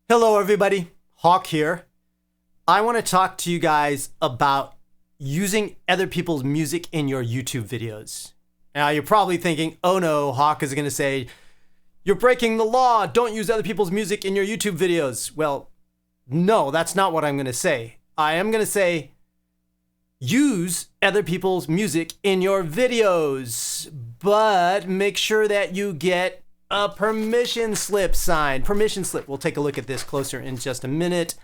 Hello everybody, Hawk here. I want to talk to you guys about using other people's music in your YouTube videos. Now you're probably thinking, oh no, Hawk is going to say, you're breaking the law, don't use other people's music in your YouTube videos. Well, no, that's not what I'm going to say. I am going to say, use other people's music in your videos, but make sure that you get a permission slip signed. Permission slip. We'll take a look at this closer in just a minute.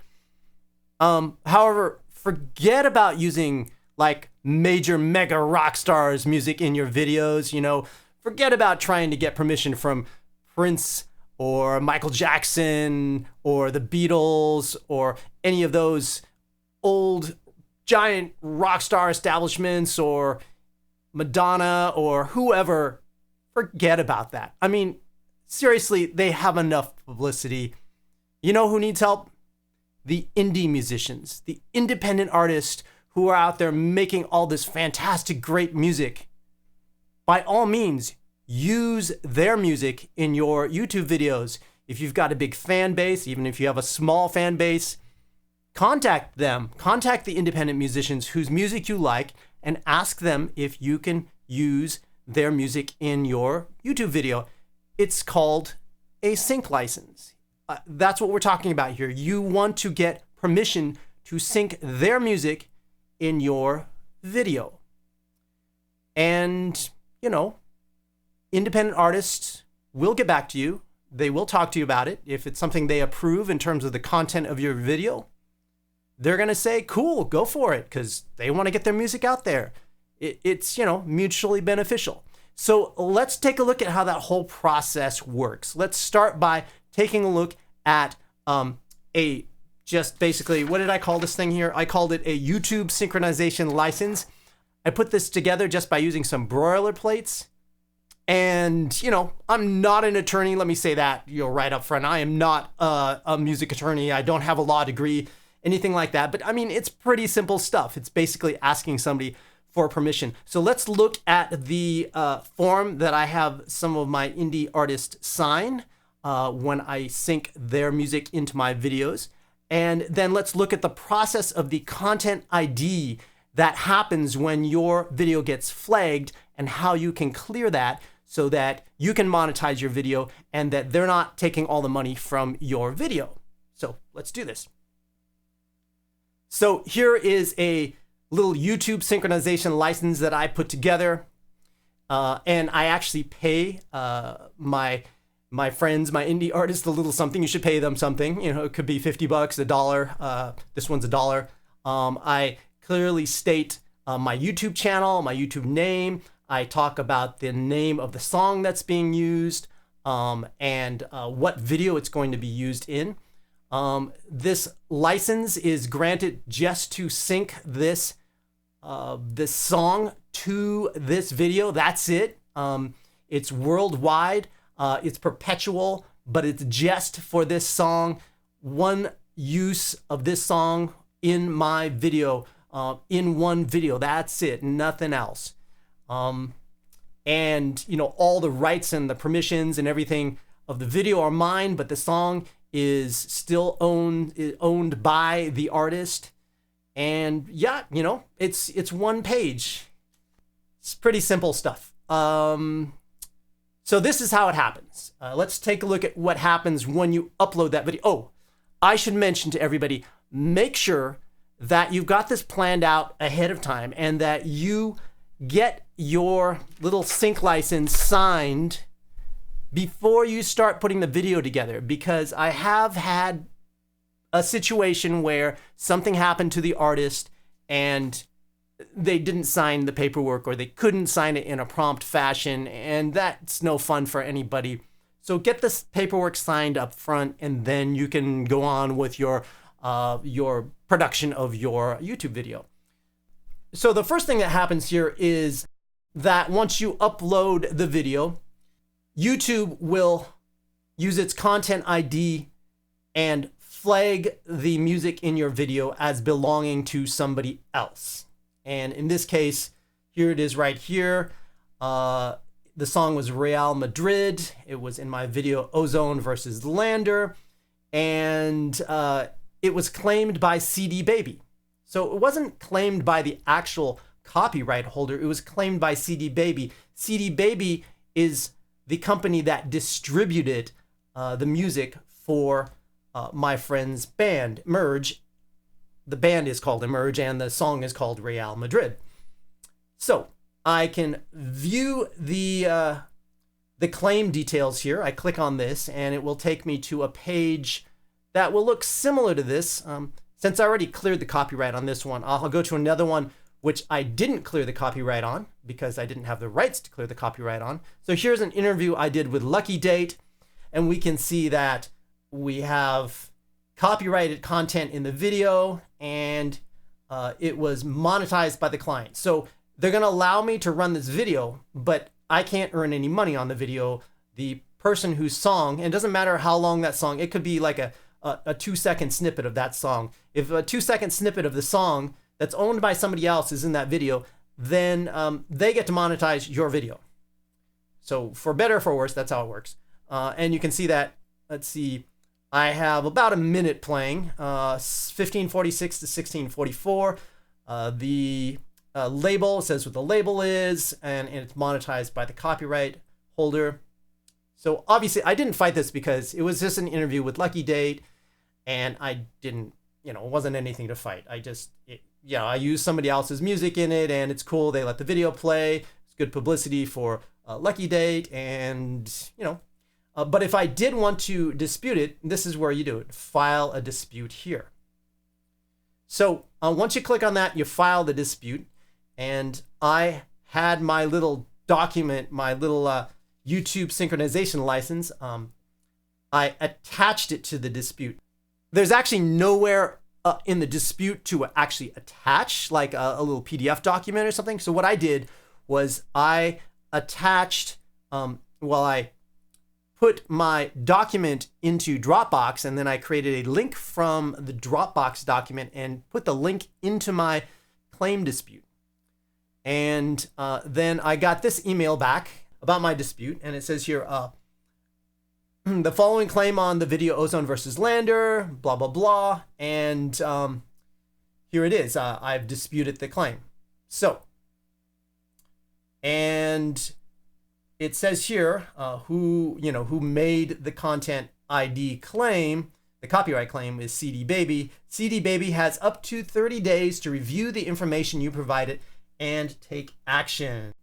However, forget about using like major mega rock stars music in your videos. Forget about trying to get permission from Prince or Michael Jackson or the Beatles or any of those old giant rock star establishments or Madonna or whoever. Forget about that. I mean, seriously, they have enough publicity. You know who needs help? The indie musicians, the independent artists who are out there making all this fantastic, great music. By all means, use their music in your YouTube videos. If you've got a big fan base, even if you have a small fan base, contact them. Contact the independent musicians whose music you like and ask them if you can use their music in your YouTube video. It's called a sync license. That's what we're talking about here. You want to get permission to sync their music in your video. And, independent artists will get back to you. They will talk to you about it. If it's something they approve in terms of the content of your video, they're going to say, cool, go for it, because they want to get their music out there. It's mutually beneficial. So let's take a look at how that whole process works. Let's start by taking a look at basically, what did I call this thing here? I called it a YouTube synchronization license. I put this together just by using some boilerplates. And, I'm not an attorney. Let me say that, right up front. I am not a music attorney. I don't have a law degree, anything like that. But I mean, it's pretty simple stuff. It's basically asking somebody for permission. So let's look at the form that I have some of my indie artists sign when I sync their music into my videos. And then let's look at the process of the content ID that happens when your video gets flagged and how you can clear that so that you can monetize your video and that they're not taking all the money from your video. So let's do this. So here is a little YouTube synchronization license that I put together. And I actually pay my friends, my indie artists, a little something. You should pay them something. It could be $50, $1. This one's $1. I clearly state my YouTube channel, my YouTube name. I talk about the name of the song that's being used and what video it's going to be used in. This license is granted just to sync this song to this video. That's it. It's worldwide. It's perpetual, but it's just for this song. One use of this song in my video, in one video. That's it. Nothing else. And all the rights and the permissions and everything of the video are mine, but the song is still owned by the artist. And yeah, it's one page. It's pretty simple stuff. So this is how it happens. Let's take a look at what happens when you upload that video. Oh, I should mention to everybody, make sure that you've got this planned out ahead of time and that you get your little sync license signed before you start putting the video together, because I have had a situation where something happened to the artist and they didn't sign the paperwork or they couldn't sign it in a prompt fashion, and that's no fun for anybody. So get this paperwork signed up front and then you can go on with your production of your YouTube video. So the first thing that happens here is that once you upload the video, YouTube will use its content ID and flag the music in your video as belonging to somebody else. And in this case, here it is right here. The song was Real Madrid. It was in my video Ozone versus Lander. and it was claimed by CD Baby. So it wasn't claimed by the actual copyright holder. It was claimed by CD Baby. CD Baby is the company that distributed the music for my friend's band, Merge. The band is called Emerge, and the song is called Real Madrid. So I can view the claim details here. I click on this, and it will take me to a page that will look similar to this. Since I already cleared the copyright on this one, I'll go to another one which I didn't clear the copyright on because I didn't have the rights to clear the copyright on. So here's an interview I did with Lucky Date, and we can see that we have copyrighted content in the video, and it was monetized by the client. So they're gonna allow me to run this video, but I can't earn any money on the video. The person whose song, and it doesn't matter how long that song, it could be like a 2-second snippet of that song. If a 2-second snippet of the song that's owned by somebody else is in that video, then they get to monetize your video. So for better or for worse, that's how it works. And you can see that, let's see, I have about a minute playing, 1546 to 1644. The label says what the label is, and it's monetized by the copyright holder. So obviously I didn't fight this because it was just an interview with Lucky Date, and I didn't, it wasn't anything to fight. I used somebody else's music in it, and it's cool. They let the video play. It's good publicity for Lucky Date, and but if I did want to dispute it, this is where you do it. File a dispute here. So once you click on that, you file the dispute, and I had my little document, my little YouTube synchronization license. I attached it to the dispute. There's actually nowhere in the dispute to actually attach like a little PDF document or something. So what I did was I attached, I put my document into Dropbox, and then I created a link from the Dropbox document and put the link into my claim dispute. And then I got this email back about my dispute, and it says here, the following claim on the video Ozone versus Lander, blah, blah, blah. And here it is. I've disputed the claim. So, and it says here who made the content ID claim. The copyright claim is CD Baby. CD Baby has up to 30 days to review the information you provided and take action.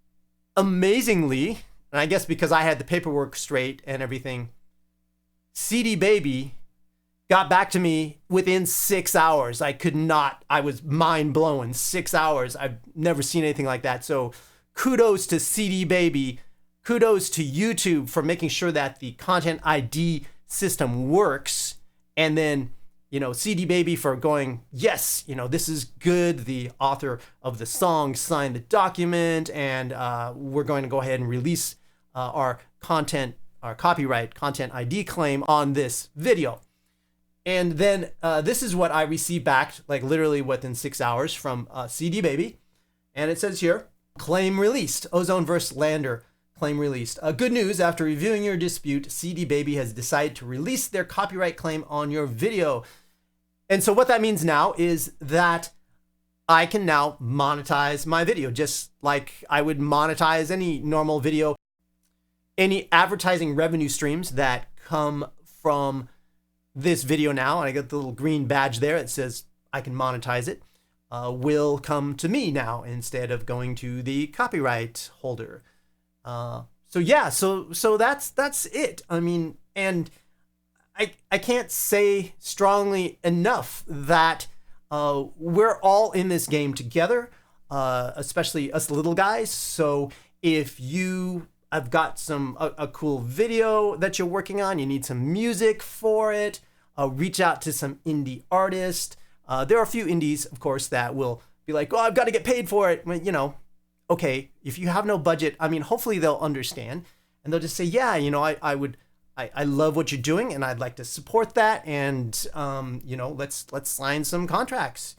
Amazingly, and I guess because I had the paperwork straight and everything, CD Baby got back to me within 6 hours. I was mind blown. 6 hours. I've never seen anything like that. So kudos to CD Baby. Kudos to YouTube for making sure that the content ID system works. And then, CD Baby for going, yes, this is good. The author of the song signed the document, and we're going to go ahead and release our copyright content ID claim on this video. And then this is what I received back, like literally within 6 hours from CD Baby. And it says here, claim released, Ozone vs. Lander, claim released. Good news, after reviewing your dispute, CD Baby has decided to release their copyright claim on your video. And so what that means now is that I can now monetize my video, just like I would monetize any normal video. Any advertising revenue streams that come from this video now, and I got the little green badge there that says I can monetize it, will come to me now instead of going to the copyright holder. So that's it. I mean, and I can't say strongly enough that we're all in this game together, especially us little guys. So if I've got a cool video that you're working on, you need some music for it, reach out to some indie artists. There are a few indies, of course, that will be like, oh, I've got to get paid for it. Well, okay, if you have no budget, hopefully they'll understand, and they'll just say, yeah, I love what you're doing, and I'd like to support that, and let's sign some contracts.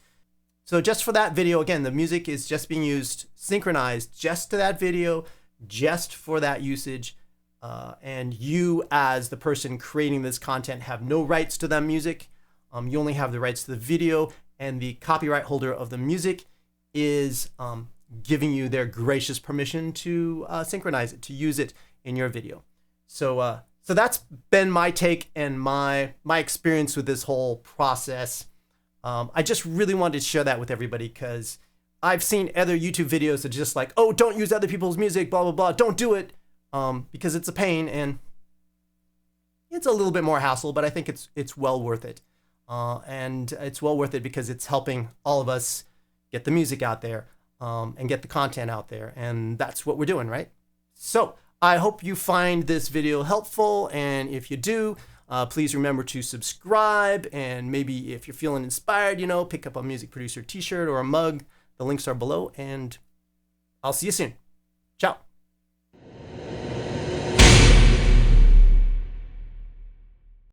So just for that video, again, the music is just being used, synchronized just to that video, just for that usage. and you as the person creating this content have no rights to that music. You only have the rights to the video, and the copyright holder of the music is giving you their gracious permission to synchronize it, to use it in your video. So that's been my take and my experience with this whole process. I just really wanted to share that with everybody because I've seen other YouTube videos that are just like, oh, don't use other people's music, blah, blah, blah, don't do it, because it's a pain and it's a little bit more hassle, but I think it's well worth it. And it's well worth it because it's helping all of us get the music out there and get the content out there. And that's what we're doing, right? So I hope you find this video helpful. And if you do, please remember to subscribe. And maybe if you're feeling inspired, pick up a music producer t-shirt or a mug. The links are below, and I'll see you soon. Ciao.